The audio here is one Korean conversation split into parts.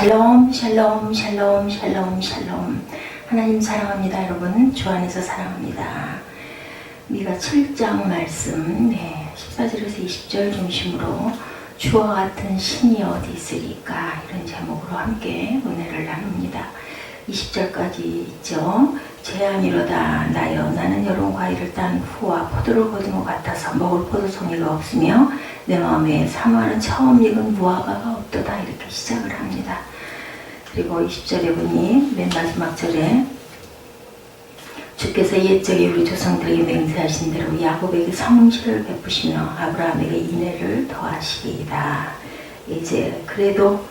샬롬 샬롬 샬롬 샬롬 샬롬. 하나님 사랑합니다. 여러분 주 안에서 사랑합니다. 미가 7장 말씀 14절에서 20절 중심으로 주와 같은 신이 어디 있으리까, 이런 제목으로 함께 은혜를 나눕니다. 20절까지 있죠. 재앙이로다 나여 나는 여러 과일을 딴 후와 포도를 거둔 것 같아서 먹을 포도송이가 없으며 내 마음에 사모하는 처음 익은 무화과가 없도다, 이렇게 시작을 합니다. 그리고 20절에 보니 맨 마지막 절에 주께서 옛적에 우리 조상들에게 맹세하신 대로 야곱에게 성실을 베푸시며 아브라함에게 인애를 더하시리이다. 이제 그래도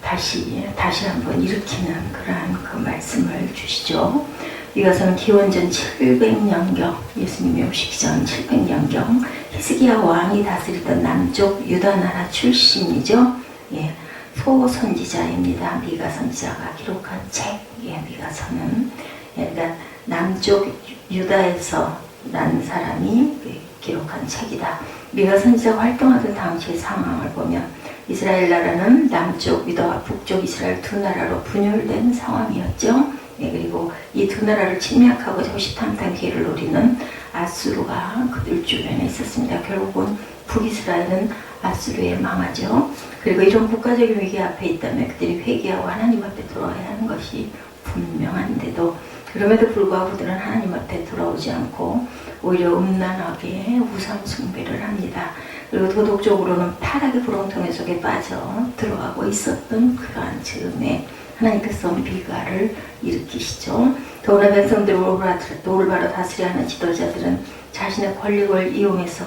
다시 한번 일으키는 그러한 그 말씀을 주시죠. 이것은 기원전 700년경, 예수님이 오시기 전 700년경 히스기야 왕이 다스리던 남쪽 유다 나라 출신이죠. 소선지자입니다. 미가 선지자가 기록한 책, 미가서는 그러니까 남쪽 유다에서 난 사람이 기록한 책이다. 미가 선지자가 활동하던 당시의 상황을 보면 이스라엘 나라는 남쪽 유다와 북쪽 이스라엘 두 나라로 분열된 상황이었죠. 그리고 이 두 나라를 침략하고 호시탐탐 기회를 노리는 아수르가 그들 주변에 있었습니다. 결국은 북이스라엘은 아수르에 망하죠. 그리고 이런 국가적인 위기 앞에 있다면 그들이 회개하고 하나님 앞에 돌아와야 하는 것이 분명한데도, 그럼에도 불구하고 그들은 하나님 앞에 돌아오지 않고 오히려 음란하게 우상 숭배를 합니다. 그리고 도덕적으로는 타락의 구렁텅이 속에 빠져 들어가고 있었던 그러한 즈음에 하나님께서 미가를 일으키시죠. 더구나 백성들을 올바로 다스려야 하는 지도자들은 자신의 권력을 이용해서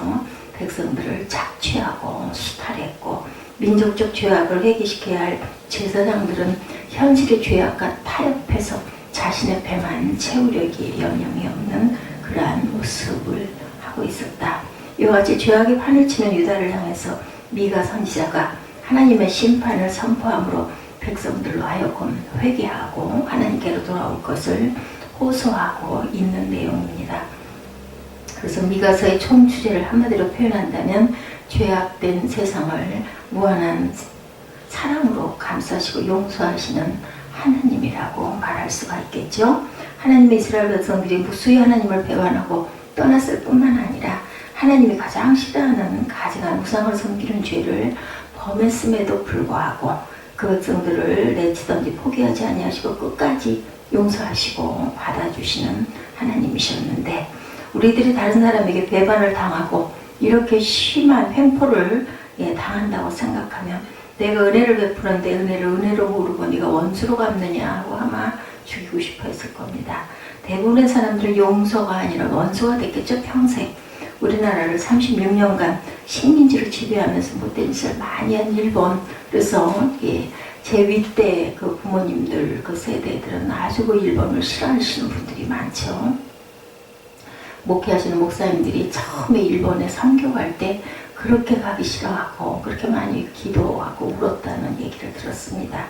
백성들을 착취하고 수탈했고, 민족적 죄악을 회개시켜야 할 제사장들은 현실의 죄악과 타협해서 자신의 배만 채우려기에 여념이 없는 그러한 모습을 하고 있었다. 이와 같이 죄악의 판을 치는 유다를 향해서 미가 선지자가 하나님의 심판을 선포함으로 백성들로 하여금 회개하고 하나님께로 돌아올 것을 호소하고 있는 내용입니다. 그래서 미가서의 총 주제를 한마디로 표현한다면 죄악된 세상을 무한한 사랑으로 감싸시고 용서하시는 하나님이라고 말할 수가 있겠죠. 하나님의 이스라엘 백성들이 무수히 하나님을 배반하고 떠났을 뿐만 아니라 하나님이 가장 싫어하는 가증한 우상을 섬기는 죄를 범했음에도 불구하고 그 백성들을 내치든지 포기하지 아니하시고 끝까지 용서하시고 받아주시는 하나님이셨는데, 우리들이 다른 사람에게 배반을 당하고 이렇게 심한 횡포를 당한다고 생각하면 내가 은혜를 베푸는데 은혜로 모르고 네가 원수로 갚느냐 하고 아마 죽이고 싶어 했을 겁니다. 대부분의 사람들은 용서가 아니라 원수가 됐겠죠. 평생 우리나라를 36년간 식민지를 지배하면서 못된 짓을 많이 한 일본, 그래서 제 윗대 그 부모님들 그 세대들은 아주 그 일본을 싫어하시는 분들이 많죠. 목회하시는 목사님들이 처음에 일본에 선교 갈 때 그렇게 가기 싫어하고 그렇게 많이 기도하고 울었다는 얘기를 들었습니다.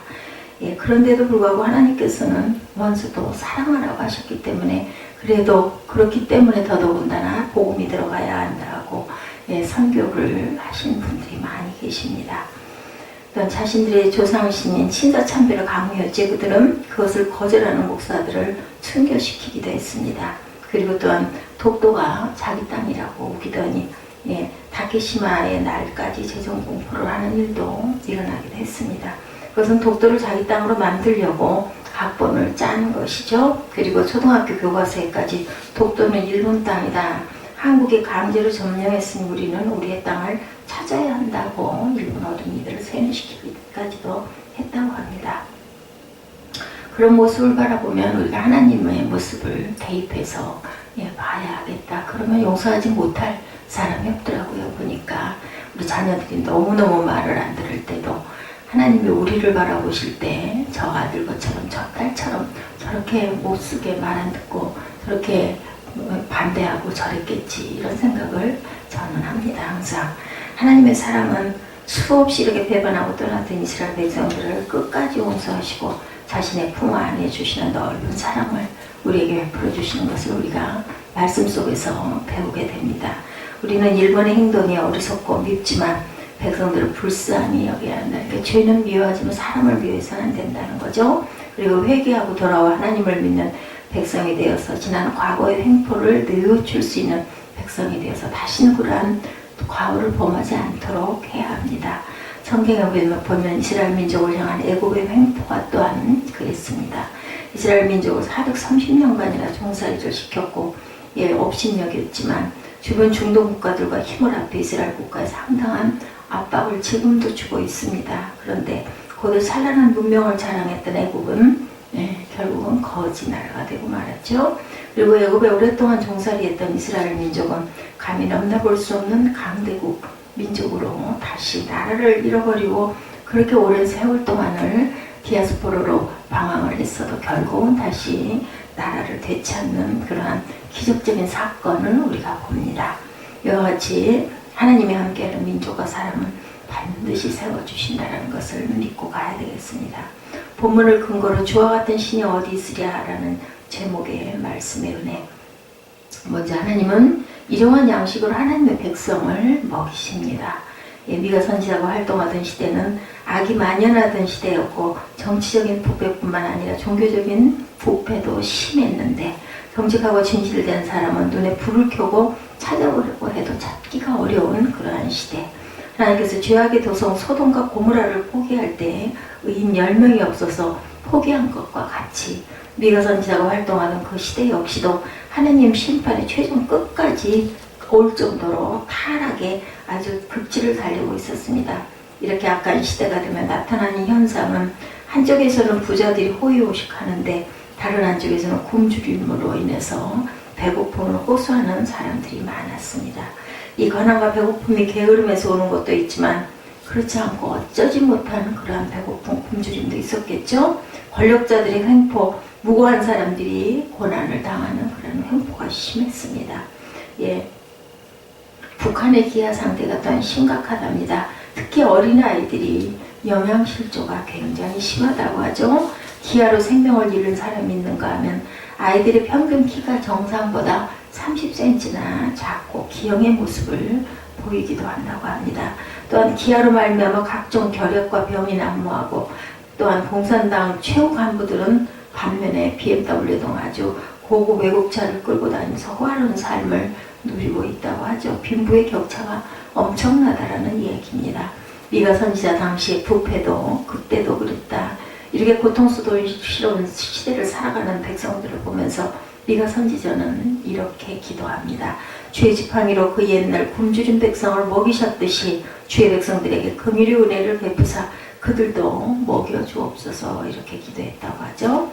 그런데도 불구하고 하나님께서는 원수도 사랑하라고 하셨기 때문에, 그래도 그렇기 때문에 더더군다나 복음이 들어가야 한다고 선교를 하신 분들이 많이 계십니다. 또한 자신들의 조상신인 친사참배를 강요했지, 그들은 그것을 거절하는 목사들을 순교시키기도 했습니다. 그리고 또한 독도가 자기 땅이라고 우기더니 다케시마의 날까지 재정 공포를 하는 일도 일어나기도 했습니다. 그것은 독도를 자기 땅으로 만들려고 각본을 짠 것이죠. 그리고 초등학교 교과서에까지 독도는 일본 땅이다, 한국에 강제로 점령했으니 우리는 우리의 땅을 찾아야 한다고 일본 어린이들을 세뇌시키기까지도 했다고 합니다. 그런 모습을 바라보면 우리가 하나님의 모습을 대입해서 봐야겠다. 그러면 용서하지 못할 사람이 없더라고요. 보니까 우리 자녀들이 너무너무 말을 안 들을 때도 하나님이 우리를 바라보실 때 저 아들 것처럼 저 딸처럼 저렇게 못쓰게 말 안 듣고 저렇게 반대하고 저랬겠지, 이런 생각을 저는 합니다. 항상 하나님의 사랑은 수없이 이렇게 배반하고 떠났던 이스라엘 백성들을 끝까지 용서하시고 자신의 품 안에 주시는 넓은 사랑을 우리에게 베풀어 주시는 것을 우리가 말씀 속에서 배우게 됩니다. 우리는 일본의 행동이 어리석고 밉지만 백성들을 불쌍히 여겨야 한다. 그러니까 죄는 미워하지만 사람을 미워해서는 안 된다는 거죠. 그리고 회개하고 돌아와 하나님을 믿는 백성이 되어서 지난 과거의 횡포를 뉘우칠 수 있는 백성이 되어서 다시는 그러한 과오를 범하지 않도록 해야 합니다. 성경에 보면 이스라엘 민족을 향한 애굽의 횡포가 또한 그랬습니다. 이스라엘 민족을 430년간이나 종살이를 시켰고 업신여겼지만 주변 중동 국가들과 힘을 합해 이스라엘 국가에 상당한 압박을 지금도 주고 있습니다. 그런데 고대 찬란한 문명을 자랑했던 애굽은 결국은 거지 나라가 되고 말았죠. 그리고 애굽에 오랫동안 종살이했던 이스라엘 민족은 감히 넘나볼 수 없는 강대국 민족으로 다시 나라를 잃어버리고 그렇게 오랜 세월 동안을 디아스포라로 방황을 했어도 결국은 다시 나라를 되찾는 그러한 기적적인 사건을 우리가 봅니다. 이와 같이 하나님이 함께하는 민족과 사람은 반드시 세워주신다는 것을 믿고 가야 되겠습니다. 본문을 근거로 주와 같은 신이 어디 있으랴라는 제목의 말씀의 은혜. 먼저 하나님은 일용한 양식으로 하나님의 백성을 먹이십니다. 미가 선지자가 활동하던 시대는 악이 만연하던 시대였고 정치적인 부패뿐만 아니라 종교적인 부패도 심했는데 정직하고 진실된 사람은 눈에 불을 켜고 찾아보려고 해도 찾기가 어려운 그러한 시대. 하나님께서 죄악의 도성 소돔과 고모라를 포기할 때 의인 10명이 없어서 포기한 것과 같이 미가 선지자가 활동하는 그 시대 역시도 하나님 심판의 최종 끝까지 올 정도로 타락에 아주 극치를 달리고 있었습니다. 이렇게 악한 시대가 되면 나타나는 현상은 한쪽에서는 부자들이 호의호식하는데 다른 한쪽에서는 굶주림으로 인해서 배고픔을 호소하는 사람들이 많았습니다. 이 가난과 배고픔이 게으름에서 오는 것도 있지만 그렇지 않고 어쩌지 못한 그러한 배고픔, 굶주림도 있었겠죠. 권력자들의 횡포, 무고한 사람들이 고난을 당하는 그런 횡포가 심했습니다. 북한의 기아 상태가 또한 심각하답니다. 특히 어린아이들이 영양실조가 굉장히 심하다고 하죠. 기아로 생명을 잃은 사람이 있는가 하면 아이들의 평균 키가 정상보다 30cm나 작고 기형의 모습을 보이기도 한다고 합니다. 또한 기아로 말미암아 각종 결핵과 병이 난무하고 또한 공산당 최후 간부들은 반면에 BMW 등 아주 고급 외국차를 끌고 다니면서 호화로운 삶을 누리고 있다고 하죠. 빈부의 격차가 엄청나다라는 이야기입니다. 미가 선지자 당시의 부패도 그때도 그랬다. 이렇게 고통스러운 시대를 살아가는 백성들을 보면서 미가 선지자는 이렇게 기도합니다. 주의 지팡이로 그 옛날 굶주린 백성을 먹이셨듯이 주의 백성들에게 긍휼의 은혜를 베푸사 그들도 먹여주옵소서 이렇게 기도했다고 하죠.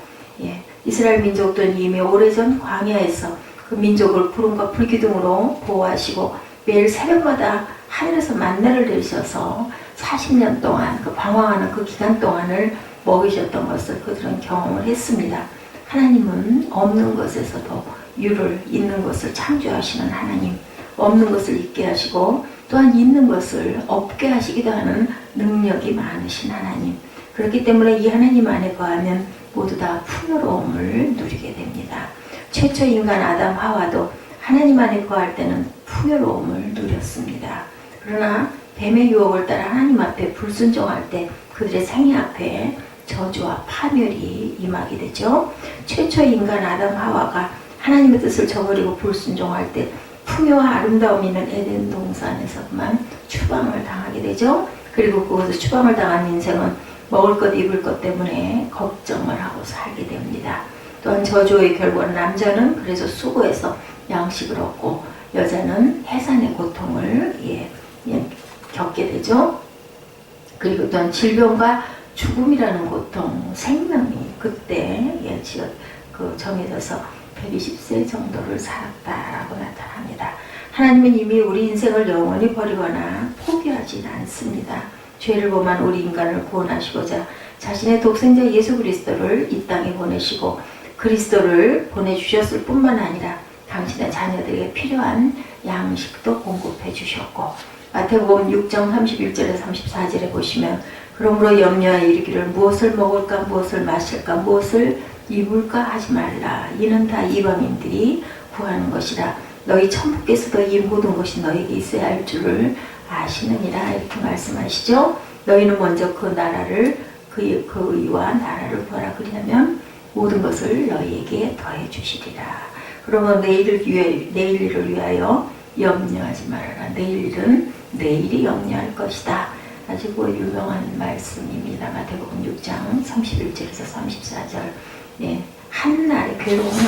이스라엘 민족들은 이미 오래전 광야에서 그 민족을 구름과 불기둥으로 보호하시고 매일 새벽마다 하늘에서 만나를 내리셔서 40년 동안 그 방황하는 그 기간 동안을 먹이셨던 것을 그들은 경험을 했습니다. 하나님은 없는 것에서도 유를 있는 것을 창조하시는 하나님, 없는 것을 있게 하시고 또한 있는 것을 없게 하시기도 하는 능력이 많으신 하나님. 그렇기 때문에 이 하나님 안에 거하면 모두 다 풍요로움을 누리게 됩니다. 최초 인간 아담 하와도 하나님 안에 거할 때는 풍요로움을 누렸습니다. 그러나 뱀의 유혹을 따라 하나님 앞에 불순종할 때 그들의 생애 앞에 저주와 파멸이 임하게 되죠. 최초 인간 아담 하와가 하나님의 뜻을 저버리고 불순종할 때 풍요와 아름다움이 있는 에덴 동산에서만 추방을 당하게 되죠. 그리고 그곳에서 추방을 당한 인생은 먹을 것 입을 것 때문에 걱정을 하고 살게 됩니다. 또한 저주의 결과는 남자는 그래서 수고해서 양식을 얻고 여자는 해산의 고통을 겪게 되죠. 그리고 또한 질병과 죽음이라는 고통, 생명이 그때 정해져서 120세 정도를 살았다라고 나타납니다. 하나님은 이미 우리 인생을 영원히 버리거나 포기하지 않습니다. 죄를 범한 우리 인간을 구원하시고자 자신의 독생자 예수 그리스도를 이 땅에 보내시고 그리스도를 보내주셨을 뿐만 아니라 당신의 자녀들에게 필요한 양식도 공급해 주셨고 마태복음 6장 31절에 34절에 보시면 그러므로 염려하여 이르기를 무엇을 먹을까 무엇을 마실까 무엇을 입을까 하지 말라. 이는 다 이방인들이 구하는 것이라. 너희 천부께서도 이 모든 것이 너에게 있어야 할 줄을 아시느니라 이렇게 말씀하시죠. 너희는 먼저 그 나라를 그 의와 나라를 구하라. 그리하면 모든 것을 너희에게 더해 주시리라. 그러면 내일을 위하여 염려하지 말아라. 내일 일은 내일이 염려할 것이다. 아주 유명한 말씀입니다. 마태복음 6장 31절에서 34절. 예, 한날의 괴로움은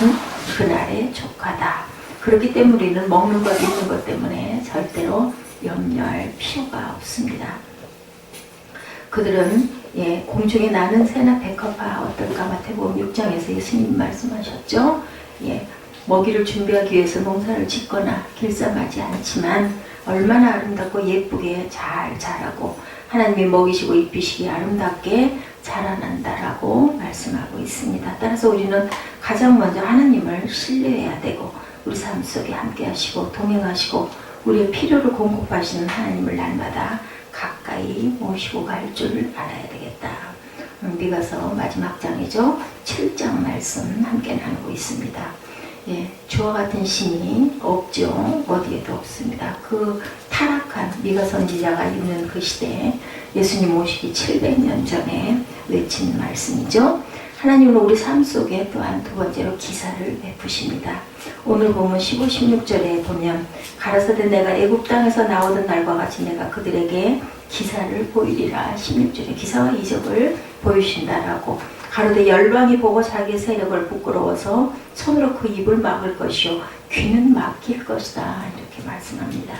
그날에 족하다. 그렇기 때문에 우리는 먹는 것, 입는 것 때문에 절대로 염려할 필요가 없습니다. 그들은 공중에 나는 새나 백합화 어떨까. 마태복음 6장에서 예수님 말씀하셨죠. 먹이를 준비하기 위해서 농사를 짓거나 길쌈하지 않지만 얼마나 아름답고 예쁘게 잘 자라고 하나님이 먹이시고 입히시기 아름답게 자라난다라고 말씀하고 있습니다. 따라서 우리는 가장 먼저 하나님을 신뢰해야 되고 우리 삶 속에 함께 하시고 동행하시고 우리의 필요를 공급하시는 하나님을 날마다 가까이 모시고 갈 줄 알아야 되겠다. 미가서 마지막 장이죠. 7장 말씀 함께 나누고 있습니다. 주와 같은 신이 없죠. 어디에도 없습니다. 그 타락한 미가 선지자가 있는 그 시대에 예수님 오시기 700년 전에 외친 말씀이죠. 하나님은 우리 삶 속에 또한 두 번째로 기사를 베푸십니다. 오늘 보면 15, 16절에 보면 가라사대 내가 애굽 땅에서 나오던 날과 같이 내가 그들에게 기사를 보이리라. 16절에 기사와 이적을 보이신다라고. 가로되 열방이 보고 자기의 세력을 부끄러워서 손으로 그 입을 막을 것이요 귀는 막힐 것이다. 이렇게 말씀합니다.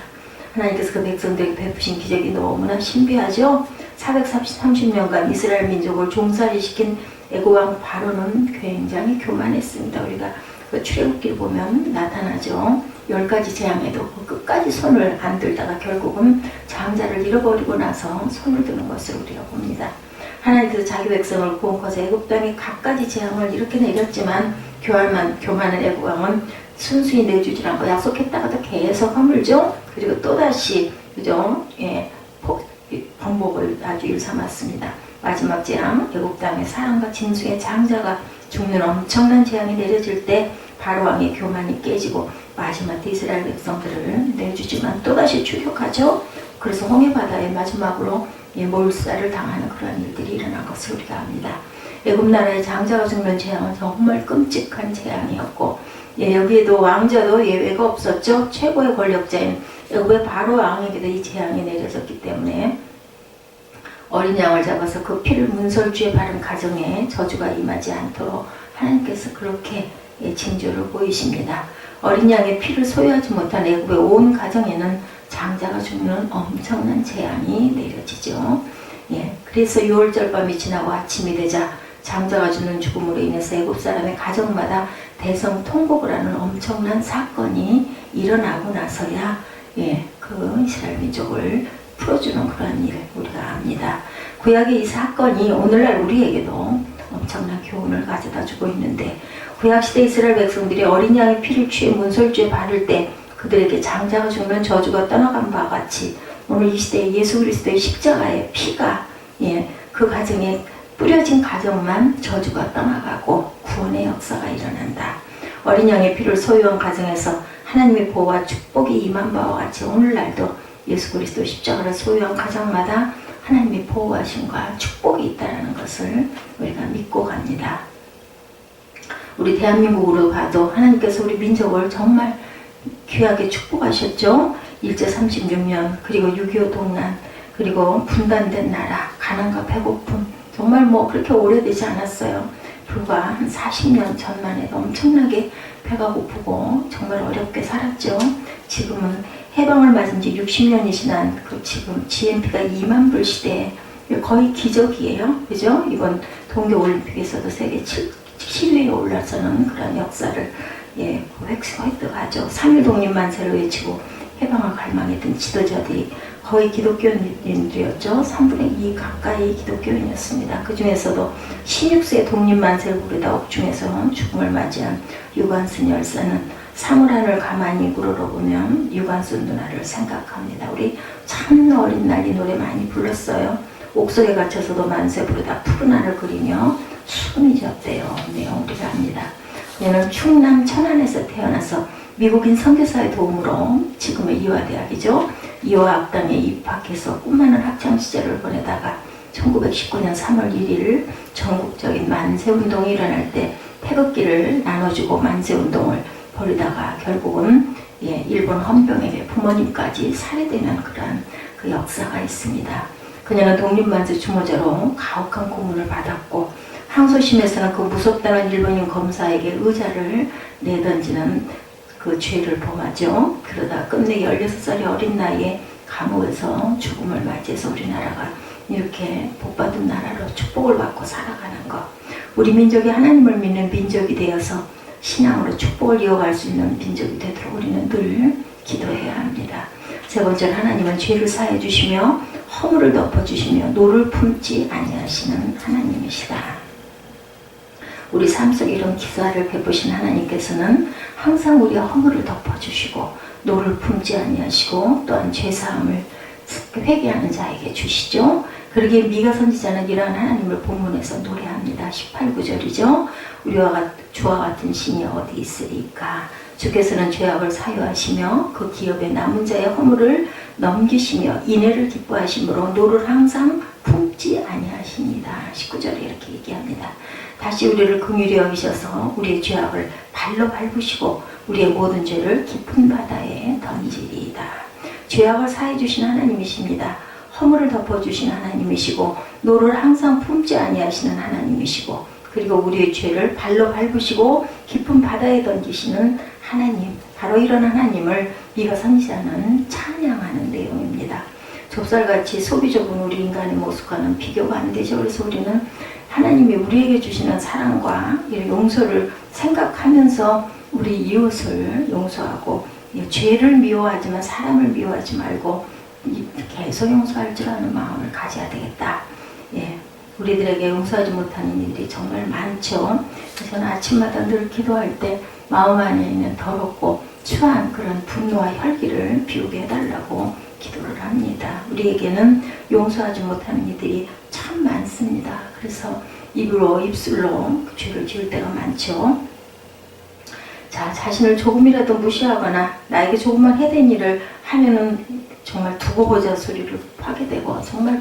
하나님께서 그 백성들에게 베푸신 기적이 너무나 신비하죠. 430년간 이스라엘 민족을 종살이시킨 애굽 왕 바로는 굉장히 교만했습니다. 우리가 그 출애굽기를 보면 나타나죠. 10가지 재앙에도 끝까지 손을 안 들다가 결국은 장자를 잃어버리고 나서 손을 드는 것을 우리가 봅니다. 하나님께서 자기 백성을 구원하셔서 애굽 땅에 갖가지 재앙을 이렇게 내렸지만 교만한 애굽 왕은 순순히 내주지 않고 약속했다가도 계속 허물죠. 그리고 또다시 그죠? 번복을 아주 일삼았습니다. 마지막 재앙, 애굽 땅에 사람과 짐승의 장자가 죽는 엄청난 재앙이 내려질 때 바로 왕의 교만이 깨지고 마지막 이스라엘 백성들을 내주지만 또다시 추격하죠. 그래서 홍해바다에 마지막으로 몰살을 당하는 그런 일들이 일어난 것을 우리가 압니다. 애굽 나라의 장자가 죽는 재앙은 정말 끔찍한 재앙이었고 여기에도 왕자도 예외가 없었죠. 최고의 권력자인 애굽의 바로 왕에게도 이 재앙이 내려졌기 때문에 어린 양을 잡아서 그 피를 문설주에 바른 가정에 저주가 임하지 않도록 하나님께서 그렇게 징조를 보이십니다. 어린 양의 피를 소유하지 못한 애굽의 온 가정에는 장자가 죽는 엄청난 재앙이 내려지죠. 그래서 6월절 밤이 지나고 아침이 되자 장자가 죽는 죽음으로 인해서 애굽 사람의 가정마다 대성 통곡을 하는 엄청난 사건이 일어나고 나서야 그 이스라엘 민족을 풀어주는 그런 일을 우리가 압니다. 구약의 이 사건이 오늘날 우리에게도 엄청난 교훈을 가져다 주고 있는데 구약시대 이스라엘 백성들이 어린 양의 피를 취해 문설주에 바를 때 그들에게 장자가 죽는 저주가 떠나간 바와 같이 오늘 이 시대에 예수 그리스도의 십자가의 피가 그 가정에 뿌려진 가정만 저주가 떠나가고 구원의 역사가 일어난다. 어린 양의 피를 소유한 가정에서 하나님의 보호와 축복이 임한 바와 같이 오늘날도 예수 그리스도 십자가를 소유한 가정마다 하나님의 보호하심과 축복이 있다는 것을 우리가 믿고 갑니다. 우리 대한민국으로 봐도 하나님께서 우리 민족을 정말 귀하게 축복하셨죠. 일제 36년 그리고 6.25 동란 그리고 분단된 나라 가난과 배고픔 정말 그렇게 오래되지 않았어요. 불과 한 40년 전만 해도 엄청나게 배가 고프고 정말 어렵게 살았죠. 지금은 해방을 맞은 지 60년이 지난 그 지금 GNP가 2만 불 시대에 거의 기적이에요. 그죠? 이번 동계올림픽에서도 세계 7위에 올라서는 그런 역사를 획득하죠. 3.1 독립만세를 외치고 해방을 갈망했던 지도자들이 거의 기독교인들이었죠. 3분의 2 가까이 기독교인이었습니다. 그 중에서도 16세 독립만세를 부르다 옥중에서 죽음을 맞이한 유관순 열사는 사물하늘 가만히 우러러보면 유관순 누나를 생각합니다. 우리 참 어린 날 이 노래 많이 불렀어요. 옥속에 갇혀서도 만세 부르다 푸른 하늘 그리며 숨이 졌대요. 내용 우리가 압니다. 얘는 충남 천안에서 태어나서 미국인 선교사의 도움으로 지금의 이화대학이죠. 이화학당에 입학해서 꿈많은 학창시절을 보내다가 1919년 3월 1일 전국적인 만세운동이 일어날 때 태극기를 나눠주고 만세운동을 벌이다가 결국은 일본 헌병에게 부모님까지 살해되는 그러한 그 역사가 있습니다. 그녀는 독립만세 주모자로 가혹한 고문을 받았고 항소심에서는 그 무섭다는 일본인 검사에게 의자를 내던지는 그 죄를 범하죠. 그러다 끝내기 16살의 어린 나이에 감옥에서 죽음을 맞이해서 우리나라가 이렇게 복받은 나라로 축복을 받고 살아가는 것. 우리 민족이 하나님을 믿는 민족이 되어서 신앙으로 축복을 이어갈 수 있는 민족이 되도록 우리는 늘 기도해야 합니다. 세 번째는 하나님은 죄를 사해 주시며 허물을 덮어 주시며 노를 품지 아니하시는 하나님이시다. 우리 삶 속에 이런 기사를 베푸신 하나님께서는 항상 우리의 허물을 덮어주시고 노를 품지 아니하시고 또한 죄사함을 회개하는 자에게 주시죠. 그러기에 미가 선지자는 이러한 하나님을 본문에서 노래합니다. 18, 9절이죠. 주와 같은 신이 어디 있으리까. 주께서는 죄악을 사유하시며 그 기업에 남은 자의 허물을 넘기시며 인애를 기뻐하심으로 노를 항상 품지 아니하십니다. 19절에 이렇게 얘기합니다. 다시 우리를 긍휼히 여기셔서 우리의 죄악을 발로 밟으시고 우리의 모든 죄를 깊은 바다에 던지리이다. 죄악을 사해 주신 하나님이십니다. 허물을 덮어주신 하나님이시고 노를 항상 품지 아니하시는 하나님이시고 그리고 우리의 죄를 발로 밟으시고 깊은 바다에 던지시는 하나님, 바로 이런 하나님을 미가 선지자는 찬양하는 내용입니다. 좁쌀같이 속이 좁은 우리 인간의 모습과는 비교가 안 되죠. 그래서 우리는 하나님이 우리에게 주시는 사랑과 용서를 생각하면서 우리 이웃을 용서하고 죄를 미워하지만 사람을 미워하지 말고 계속 용서할 줄 아는 마음을 가져야 되겠다. 우리들에게 용서하지 못하는 일이 정말 많죠. 그래서 저는 아침마다 늘 기도할 때 마음 안에 있는 더럽고 추한 그런 분노와 혈기를 비우게 해달라고 기도를 합니다. 우리에게는 용서하지 못하는 이들이 참 많습니다. 그래서 입술로 죄를 지을 때가 많죠. 자, 자신을 조금이라도 무시하거나 나에게 조금만 해된 일을 하면은 정말 두고 보자 소리를 하게 되고 정말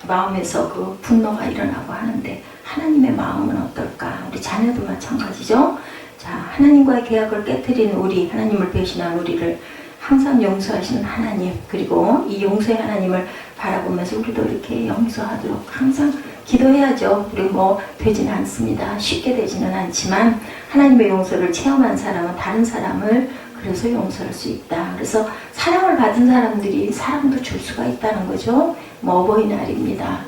마음에서 그 분노가 일어나고 하는데 하나님의 마음은 어떨까? 우리 자녀도 마찬가지죠. 자, 하나님과의 계약을 깨트린 우리, 하나님을 배신한 우리를 항상 용서하시는 하나님, 그리고 이 용서의 하나님을 바라보면서 우리도 이렇게 용서하도록 항상 기도해야죠. 우리 되지는 않습니다. 쉽게 되지는 않지만 하나님의 용서를 체험한 사람은 다른 사람을 그래서 용서할 수 있다. 그래서 사랑을 받은 사람들이 사랑도 줄 수가 있다는 거죠. 어버이날입니다.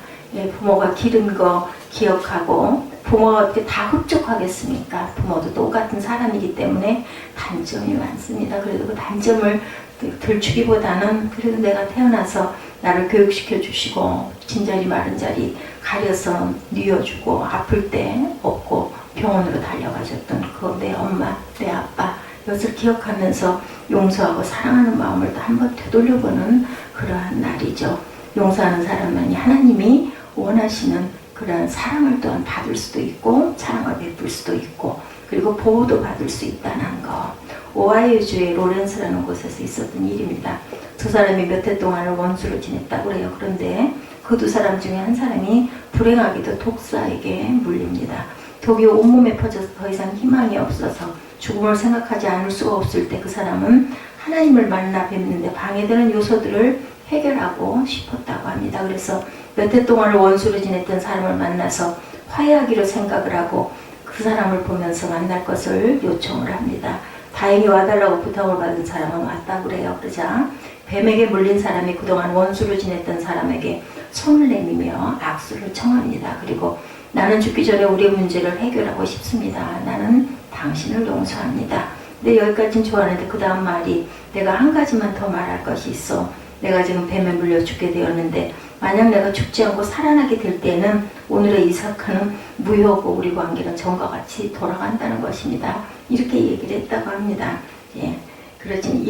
부모가 기른 거 기억하고 부모가 어떻게 다 흡족하겠습니까? 부모도 똑같은 사람이기 때문에 단점이 많습니다. 그래도 그 단점을 들추기보다는 그래도 내가 태어나서 나를 교육시켜 주시고 진자리 마른 자리 가려서 뉘어주고 아플 때 없고 병원으로 달려가셨던 그 내 엄마, 내 아빠 이것을 기억하면서 용서하고 사랑하는 마음을 또 한번 되돌려보는 그러한 날이죠. 용서하는 사람만이 하나님이 원하시는 그런 사랑을 또한 받을 수도 있고 사랑을 베풀 수도 있고 그리고 보호도 받을 수 있다는 거. 오하이오주의 로렌스라는 곳에서 있었던 일입니다. 두 사람이 몇 해 동안을 원수로 지냈다고 그래요. 그런데 그 두 사람 중에 한 사람이 불행하게도 독사에게 물립니다. 독이 온몸에 퍼져서 더 이상 희망이 없어서 죽음을 생각하지 않을 수가 없을 때 그 사람은 하나님을 만나 뵙는데 방해되는 요소들을 해결하고 싶었다고 합니다. 그래서 몇 해 동안을 원수로 지냈던 사람을 만나서 화해하기로 생각을 하고 그 사람을 보면서 만날 것을 요청을 합니다. 다행히 와달라고 부탁을 받은 사람은 왔다고 그래요. 그러자 뱀에게 물린 사람이 그동안 원수로 지냈던 사람에게 손을 내밀며 악수를 청합니다. 그리고 나는 죽기 전에 우리의 문제를 해결하고 싶습니다. 나는 당신을 용서합니다. 근데 여기까지는 좋았는데 그 다음 말이 내가 한 가지만 더 말할 것이 있어. 내가 지금 뱀에 물려 죽게 되었는데 만약 내가 죽지 않고 살아나게 될 때는 오늘의 이 사건은 무효고 우리 관계는 전과 같이 돌아간다는 것입니다. 이렇게 얘기를 했다고 합니다. 그렇지만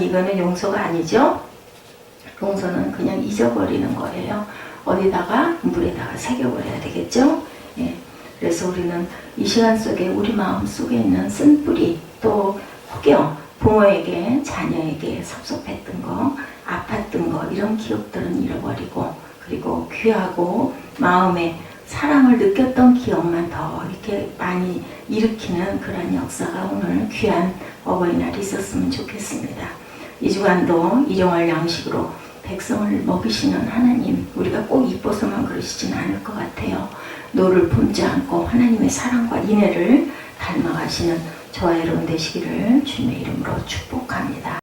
이거는 용서가 아니죠. 용서는 그냥 잊어버리는 거예요. 어디다가 물에다가 새겨버려야 되겠죠. 그래서 그래서 우리는 이 시간 속에 우리 마음 속에 있는 쓴뿌리 또 혹여 부모에게 자녀에게 섭섭했던 거, 아팠던 거 이런 기억들은 잃어버리고 그리고 귀하고 마음에 사랑을 느꼈던 기억만 더 이렇게 많이 일으키는 그런 역사가 오늘 귀한 어버이날이 있었으면 좋겠습니다. 이 주간도 일용할 양식으로 백성을 먹이시는 하나님, 우리가 꼭 이뻐서만 그러시진 않을 것 같아요. 노를 품지 않고 하나님의 사랑과 인애를 닮아가시는 저와 여러분 되시기를 주님의 이름으로 축복합니다.